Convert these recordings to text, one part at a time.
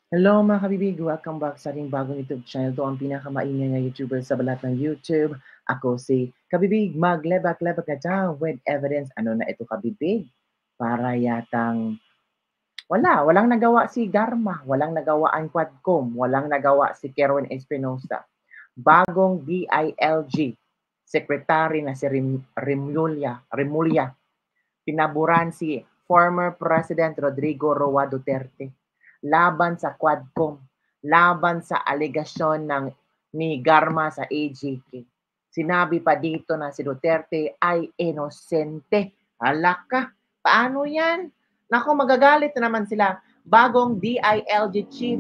Hello mga kabibig! Welcome back sa ating bagong YouTube channel. Ito ang pinakamaingay na YouTuber sa balat ng YouTube. Ako si Kabibig, maglebak-lebak na dyan with evidence. Ano na ito kabibig? Para yatang walang nagawa si Garma, walang nagawa ang Quadcom, walang nagawa si Kerwin Espinosa. Bagong DILG, Secretary na si Remulla, pinaburan si former President Rodrigo Roa Duterte laban sa Quadcom, laban sa alegasyon ni Garma sa AGK. Sinabi pa dito na si Duterte ay inosente. Hala ka, paano yan? Naku, magagalit na naman sila. Bagong DILG chief,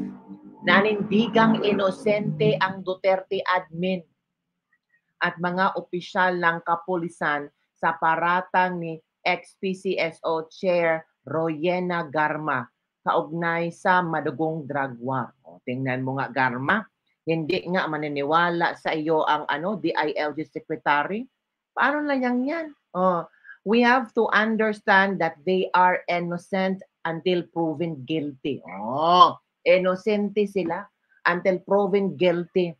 nanindigang inosente ang Duterte admin at mga opisyal ng kapulisan sa paratang ni ex-PCSO Chair Royena Garma kaugnay sa madugong drug war. O, tingnan mo nga Garma, hindi nga maniniwala sa iyo ang DILG Secretary. Paano na yan? We have to understand that they are innocent until proven guilty. Innocente sila until proven guilty.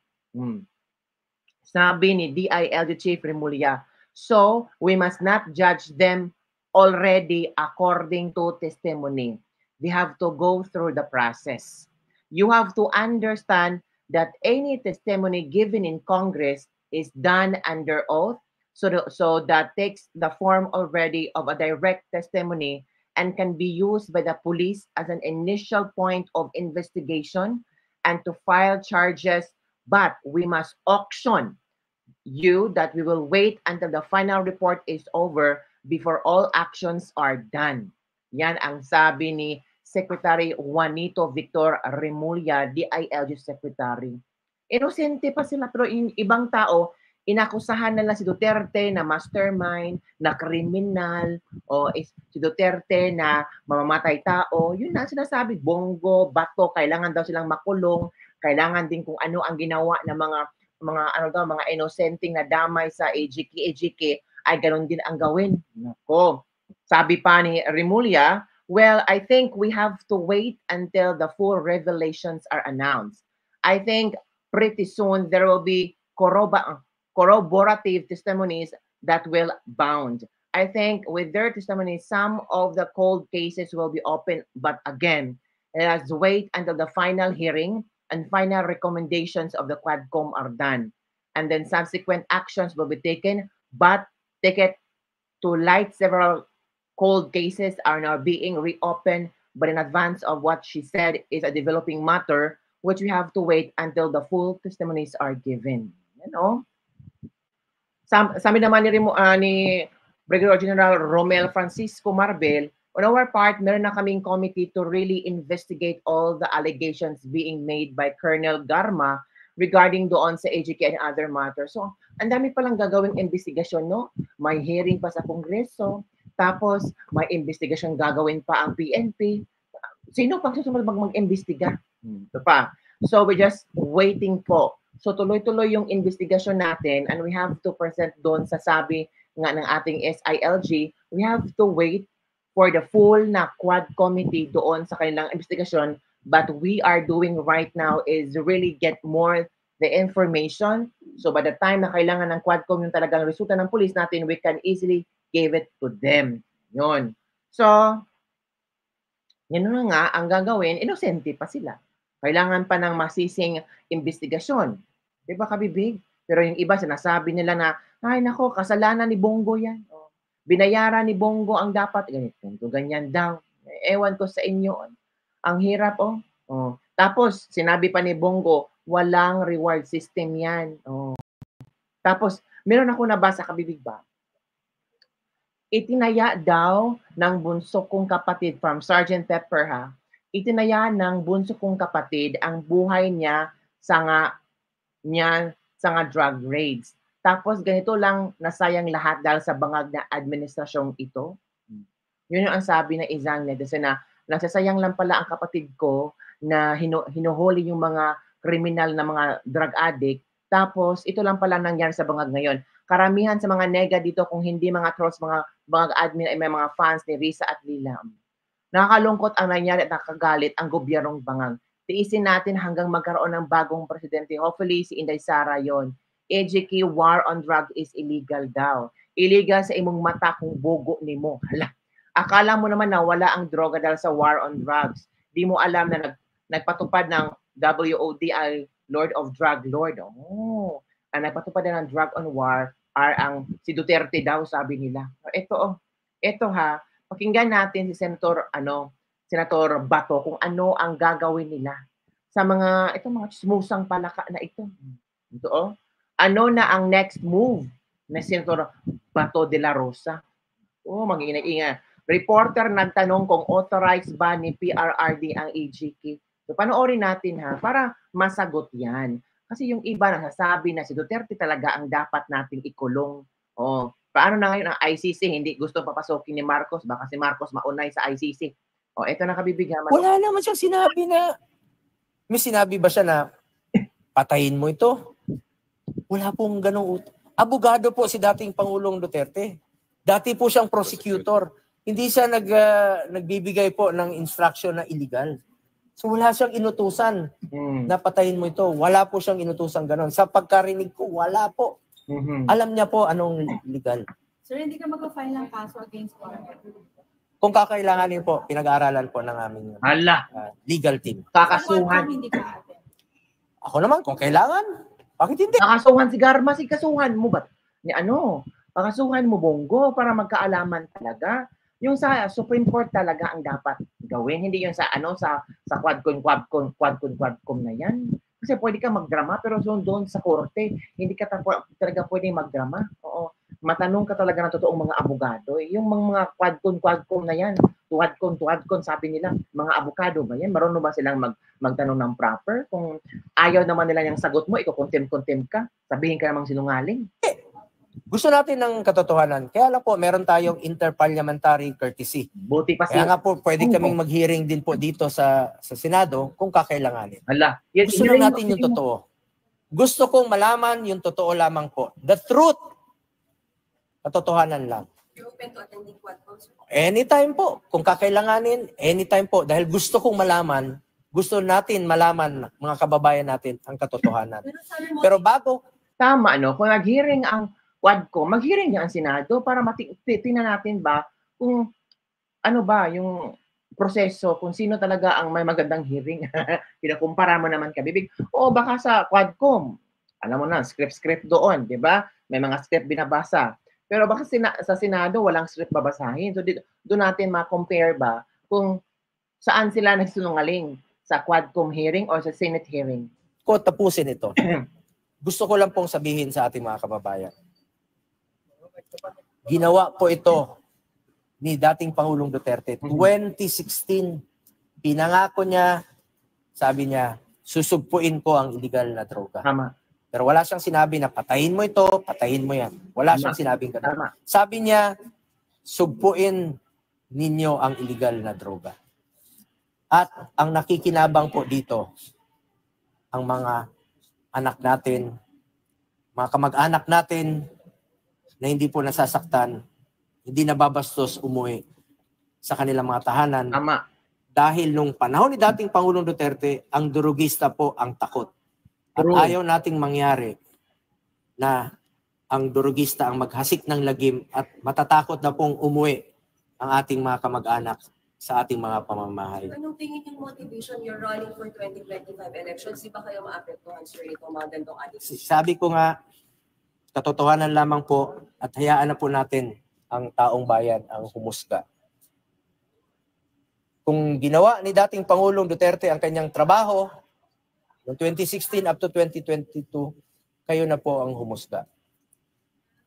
Sabi ni DILG Chief Remulla. So, we must not judge them already according to testimony. They have to go through the process. You have to understand that any testimony given in Congress is done under oath. So that takes the form already of a direct testimony and can be used by the police as an initial point of investigation and to file charges, but we must auction you that we will wait until the final report is over before all actions are done. Yan ang sabi ni Secretary Juanito Victor Remulla, DILG Secretary. Inosente pa sila, pero yung ibang tao, inakusahan nila si Duterte na mastermind, na kriminal, o si Duterte na mamamatay tao. Yun na sinasabi, bongo, bato, kailangan daw silang makulong, kailangan din kung ano ang ginawa ng mga inosenteng na damay sa AGK ay ganun din ang gawin. Nako. Sabi pa ni Remulla, well, I think we have to wait until the full revelations are announced. I think pretty soon there will be corroborative testimonies that will bound. I think with their testimony, some of the cold cases will be open, but again, let's wait until the final hearing and final recommendations of the Quadcom are done. And then subsequent actions will be taken, but take it to light several cold cases are now being reopened, but in advance of what she said is a developing matter, which we have to wait until the full testimonies are given. You know? Sabi naman ni Brigadier General Romel Francisco Marbel, on our part, meron na kaming committee to really investigate all the allegations being made by Colonel Garma regarding doon sa AGK and other matters. So, ang dami palang gagawing investigasyon, no? May hearing pa sa Kongreso, tapos may investigasyon gagawin pa ang PNP. Sino pang susunod mag-imbestiga? Ito pa. So, we're just waiting po. So, tuloy-tuloy yung investigasyon natin and we have to present doon sa sabi nga ng ating SILG, we have to wait for the full na quad committee doon sa kanilang investigasyon. But we are doing right now is really get more the information. So by the time na kailangan ng Quadcom yung talagang resulta ng police natin, we can easily give it to them. Yun. So, yun na nga, ang gagawin, inosente pa sila. Kailangan pa ng masising investigasyon. Di ba, kabibig? Pero yung iba, sinasabi nila na, ay nako, kasalanan ni Bongo yan. Binayaran ni Bongo ang dapat. Ganito, ganyan daw. Ewan ko sa inyo. Ang hirap, Tapos, sinabi pa ni Bongo, walang reward system yan. Tapos, meron ako nabasa, kabibig ba? Itinaya daw ng bunso kong kapatid from Sergeant Pepper, ha? Itinaya ng bunso kong kapatid ang buhay niya sa nga drug raids. Tapos ganito lang nasayang lahat dahil sa bangag na administrasyong ito. Yun yung ang sabi ng isang netizen na nasasayang lang pala ang kapatid ko na hinuhuli yung mga kriminal na mga drug addict. Tapos ito lang pala nangyari sa bangag ngayon. Karamihan sa mga nega dito kung hindi mga trolls, mga bangag admin ay may mga fans ni Risa at Lilam. Nakakalungkot ang nangyari at nakagalit ang gobyernong bangag. tiisin natin hanggang magkaroon ng bagong presidente. Hopefully, si Inday Sara yon. EJK, war on drug is illegal daw. Illegal sa imong mata kung bogo ni mo. Hala. Akala mo naman na wala ang droga dahil sa war on drugs. Di mo alam na nagpatupad ng WOD ay Lord of Drug Lord. Oh, ang nagpatupad na ng drug on war are ang si Duterte daw, sabi nila. Ito ha, pakinggan natin si Senator Bato kung ano ang gagawin nila sa mga chismusang palaka na ito. Ito ano na ang next move na Senator Bato de la Rosa? Mag-iingat. Reporter nagtanong kung authorized ba ni PRRD ang EJK. So, panoorin natin ha, para masagot yan. Kasi yung iba nasasabi na si Duterte talaga ang dapat nating ikulong. Paano na ngayon ang ICC? Hindi gusto papasokin ni Marcos. Baka si Marcos maunay sa ICC. Ito na kabibig ha. Wala naman siyang sinabi na, may sinabi ba siya na patayin mo ito? Wala pong ganong abogado po si dating Pangulong Duterte. Dati po siyang prosecutor. Hindi siya nagbibigay po ng instruction na illegal. So wala siyang inutusan na patayin mo ito. Wala po siyang inutusan ganon. Sa pagkarinig ko, wala po. Alam niya po anong legal. Sir, hindi ka mag-file ng kaso against Warren? Kung kakailanganin po, pinag-aaralan po ng aming legal team. Kakasuhan. Ako naman, kung kailangan, bakit hindi? Kakasuhan si Garma, kasuhan mo ba? Kakasuhan mo Bongo para magkaalaman talaga. Yung sa Supreme Court talaga ang dapat gawin, hindi yung sa quadcom na yan. Kasi pwede ka magdrama pero doon sa korte, hindi ka talaga pwede magdrama. Oo. Matanong ka talaga ng totoong mga abogado. Yung mga quadcom na yan, tuwadcon, sabi nila, mga abogado ba yan? Marunong ba silang magtanong ng proper? Kung ayaw naman nila yung sagot mo, iko-contempt ka, sabihin ka namang sinungaling. Gusto natin ng katotohanan. Kaya lang po, meron tayong interparliamentary courtesy. Buti pa Kaya nga po, pwede kaming mag-hearing din po dito sa Senado kung kakailanganin. Gusto lang natin yung totoo. Gusto kong malaman yung totoo lamang po. The truth. Katotohanan lang. Anytime po. Kung kakailanganin, anytime po. Dahil gusto kong malaman, gusto natin malaman, mga kababayan natin, ang katotohanan. Pero bago... Tama, kung nag-hearing ang Quadcom, mag-hearing niya ang Senado para tingnan natin ba kung ano ba yung proseso, kung sino talaga ang may magandang hearing. Pinakumpara mo naman kabibig. O baka sa Quadcom, alam mo na, script doon, di ba? May mga script binabasa. Pero baka sa Senado, walang script babasahin. So doon natin ma-compare ba kung saan sila nagsinungaling, sa Quadcom hearing or sa Senate hearing. Ko tapusin ito. Gusto ko lang pong sabihin sa ating mga kababayan. Ginawa po ito ni dating Pangulong Duterte. 2016, pinangako niya, sabi niya, susugpuin ko ang illegal na droga. Tama. Pero wala siyang sinabi na patayin mo ito, patayin mo yan. Wala siyang sinabing ganun. Sabi niya, sugpuin ninyo ang illegal na droga. At ang nakikinabang po dito, ang mga anak natin, mga kamag-anak natin, na hindi po nasasaktan, hindi nababastos umuwi sa kanilang mga tahanan. Tama. Dahil nung panahon ni dating Pangulong Duterte, ang durugista po ang takot. At ayaw nating mangyari na ang durugista ang maghasik ng lagim at matatakot na pong umuwi ang ating mga kamag-anak sa ating mga pamamahay. Anong tingin yung motivation you're running for 2025 elections? Di ba kayo maapektuhan, sir, ito mga gandong attitude? Sabi ko nga, katotohanan lamang po at hayaan na po natin ang taong bayan ang humusga. Kung ginawa ni dating Pangulong Duterte ang kanyang trabaho noong 2016 up to 2022, kayo na po ang humusga.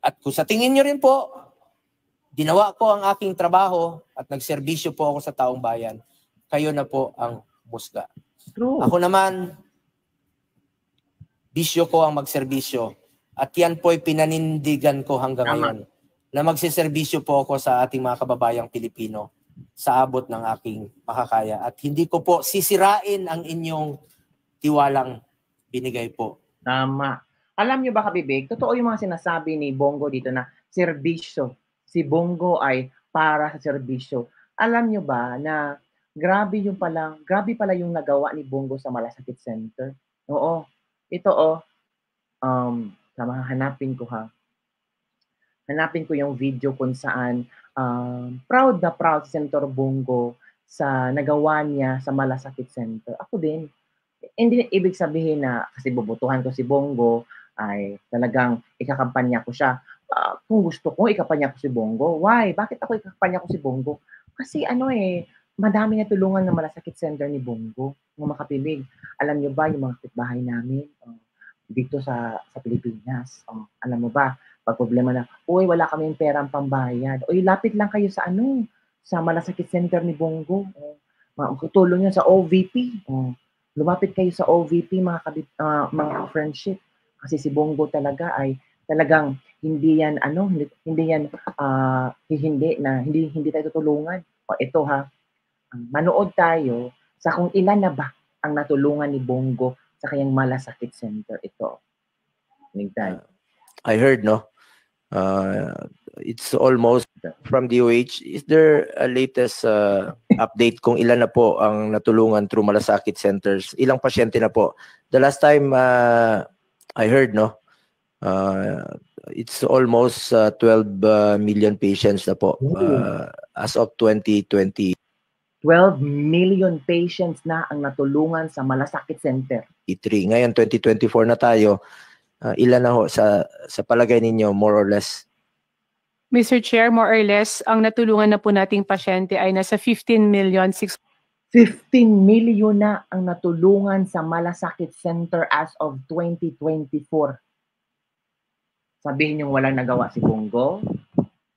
At kung sa tingin nyo rin po, ginawa ko ang aking trabaho at nagserbisyo po ako sa taong bayan, kayo na po ang humusga. True. Ako naman, bisyo ko ang magserbisyo. At yan po'y pinanindigan ko hanggang ngayon na magsiservisyo po ako sa ating mga kababayang Pilipino sa abot ng aking makakaya. At hindi ko po sisirain ang inyong tiwalang binigay po. Tama. Alam niyo ba, kabibig, totoo yung mga sinasabi ni Bongo dito na serbisyo. Si Bongo ay para sa serbisyo. Alam niyo ba na grabe pala yung nagawa ni Bongo sa Malasakit Center. Oo, ito hanapin ko ha. Hanapin ko yung video kung saan proud na proud si Senator Bongo sa nagawa niya sa Malasakit Center. Ako din, hindi ibig sabihin na kasi bobotohan ko si Bongo ay talagang ikakampanya ko siya. Kung gusto ko, ikampanya ko si Bongo. Why? Bakit ako ikampanya ko si Bongo? Kasi madami na tulungan ng Malasakit Center ni Bongo, mga makapibig. Alam niyo ba yung mga kapitbahay namin dito sa Pilipinas? Alam mo ba, pag problema na, uy, wala kaming perang pambayad. Uy, lapit lang kayo sa sa Malasakit Center ni Bongo. Tulong niya sa OVP. Lumapit kayo sa OVP mga friendship kasi si Bongo talaga ay talagang hindi yan hindi tayo tutulungan. Ito ha. Manood tayo sa kung ilan na ba ang natulungan ni Bongo sa kanyang Malasakit Center. Ito. I heard, no? It's almost from DOH. Is there a latest update kung ilan na po ang natulungan through Malasakit Centers? Ilang pasyente na po? The last time I heard, no? It's almost 12 million patients na po as of 2020. 12 million patients na ang natulungan sa Malasakit Center. Ngayon, 2024 na tayo. Ilan na ho sa palagay ninyo, more or less? Mr. Chair, more or less, ang natulungan na po nating pasyente ay nasa 15 million 15 million na ang natulungan sa Malasakit Center as of 2024. Sabihin niyo walang nagawa si Bongo?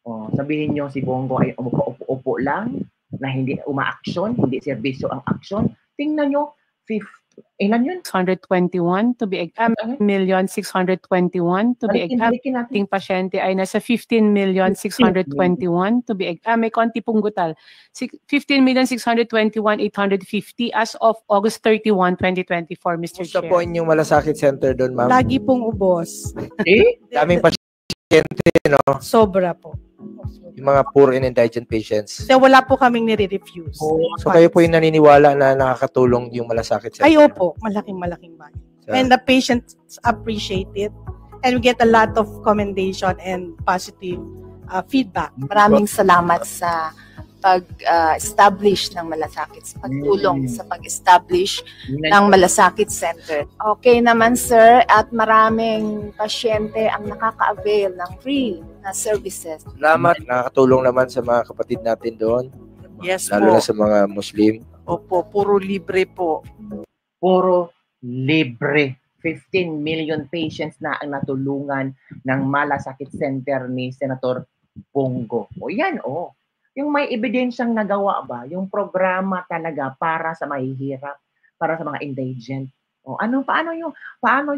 O sabihin niyo si Bongo ay upo lang, na hindi umaaksyon, hindi serbisyo ang aksyon? Tingnan niyo, ilan yun? 621 to be million 621 to be exact. Ating pasyente ay nasa 15 million 621 to be exact. May konti pong gutal. 15 million 621 850 as of August 31, 2024, Mr. Sa Chair. point yung Malasakit Center doon, ma'am? Lagi pong ubos. Daming pasyente, no? Sobra po. Yung mga poor and indigent patients. So, wala po kaming nire-refuse. So kayo po yung naniniwala na nakakatulong yung Malasakit Center? Ay, opo. Malaking bagay. And the patients appreciate it. And we get a lot of commendation and positive feedback. Maraming salamat sa pag-establish ng Malasakit, sa pagtulong sa pag-establish ng Malasakit Center. Okay naman, sir, at maraming pasyente ang nakaka-avail ng free na services. Salamat. Nakakatulong naman sa mga kapatid natin doon. Yes lalo po. na sa mga Muslim. Opo, puro libre po. Puro libre. 15 million patients na ang natulungan ng Malasakit Center ni Senator Bongo. O yan, yung may ebidensyang nagawa ba, yung programa talaga para sa mahihirap, para sa mga indigent. Paano yung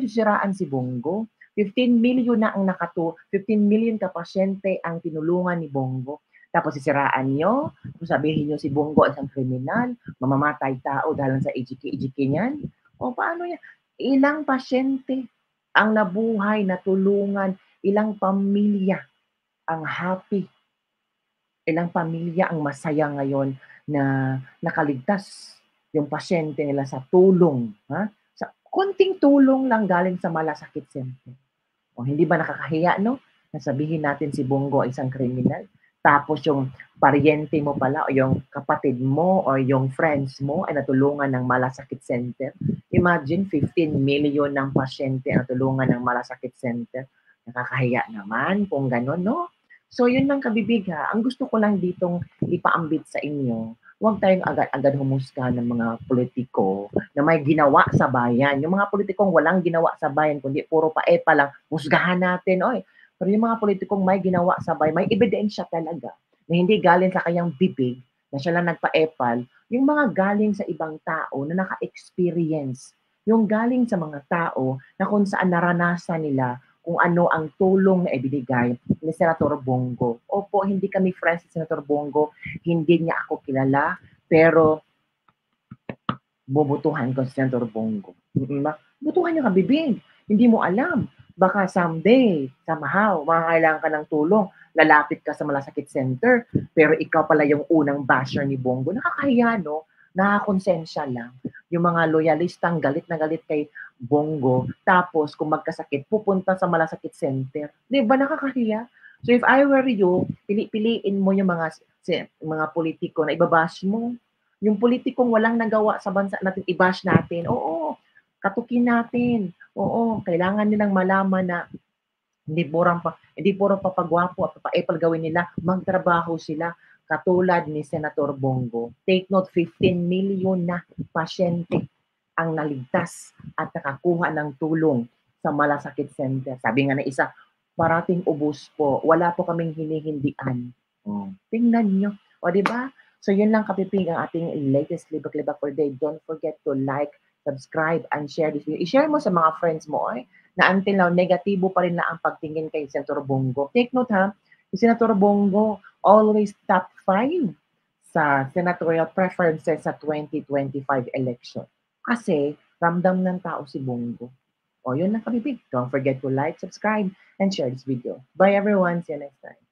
siraan si Bongo? 15 million na ang 15 million ka pasyente ang tinulungan ni Bongo. Tapos sisiraan nyo, sabihin nyo si Bongo isang kriminal, mamamatay tao dahil sa EJK niyan. Paano yan? Ilang pasyente ang nabuhay, natulungan, ilang pamilya ang happy, ilang pamilya ang masaya ngayon na nakaligtas yung pasyente nila sa tulong. Sa konting tulong lang galing sa Malasakit Center. Hindi ba nakakahiya, no? Nasabihin natin si Bongo ay isang kriminal. Tapos yung paryente mo pala o yung kapatid mo o yung friends mo ay natulungan ng Malasakit Center. Imagine 15 million ng pasyente ang natulungan ng Malasakit Center. Nakakahiya naman kung gano'n, no? So yun lang kabibig ha. Ang gusto ko lang ditong ipaambit sa inyo, huwag tayong agad-agad humusga ng mga politiko na may ginawa sa bayan. Yung mga politikong walang ginawa sa bayan, kundi puro paepa lang, husgahan natin. Pero yung mga politikong may ginawa sa bayan, may ebidensya talaga na hindi galing sa kanyang bibig, na siya lang nagpa-epal, yung mga galing sa ibang tao na naka-experience, yung galing sa mga tao na kung saan naranasan nila kung ano ang tulong na ibinigay ni Senator Bongo. Opo, hindi kami friends ni Senator Bongo, hindi niya ako kilala, pero bubutuhan ko si Senator Bongo. Butuhan niya kabibig. Hindi mo alam. Baka someday, somehow, makakailangan ka ng tulong, lalapit ka sa malasakit center, pero ikaw pala yung unang basher ni Bongo. Nakakahiya, no? Nakakonsensya lang. Yung mga loyalistang galit na galit kay Bongo, tapos kung magkasakit, pupunta sa malasakit center. Di ba nakakahiya? So if I were you, piliin mo yung mga politiko na ibabash mo. Yung politikong walang nagawa sa bansa natin, ibash natin. Oo, katukin natin. Oo, kailangan nilang malaman na hindi puro papagwapo at papaepal gawin nila, magtrabaho sila katulad ni Senator Bongo. Take note, 15 million na pasyente ang naligtas at nakakuha ng tulong sa malasakit center. Sabi nga na isa, parating ubos po, wala po kaming hinihindian. Tingnan nyo. O diba? So yun lang kapipig ang ating latest Libak-Libak for Day. Don't forget to like, subscribe, and share this video. I-share mo sa mga friends mo na until now, negatibo pa rin na ang pagtingin kay Senator Bongo. Take note ha, si Senator Bongo always top 5 sa senatorial preferences sa 2025 election. Kasi ramdam ng tao si Bongo. O yun lang kapipig. Don't forget to like, subscribe, and share this video. Bye everyone. See you next time.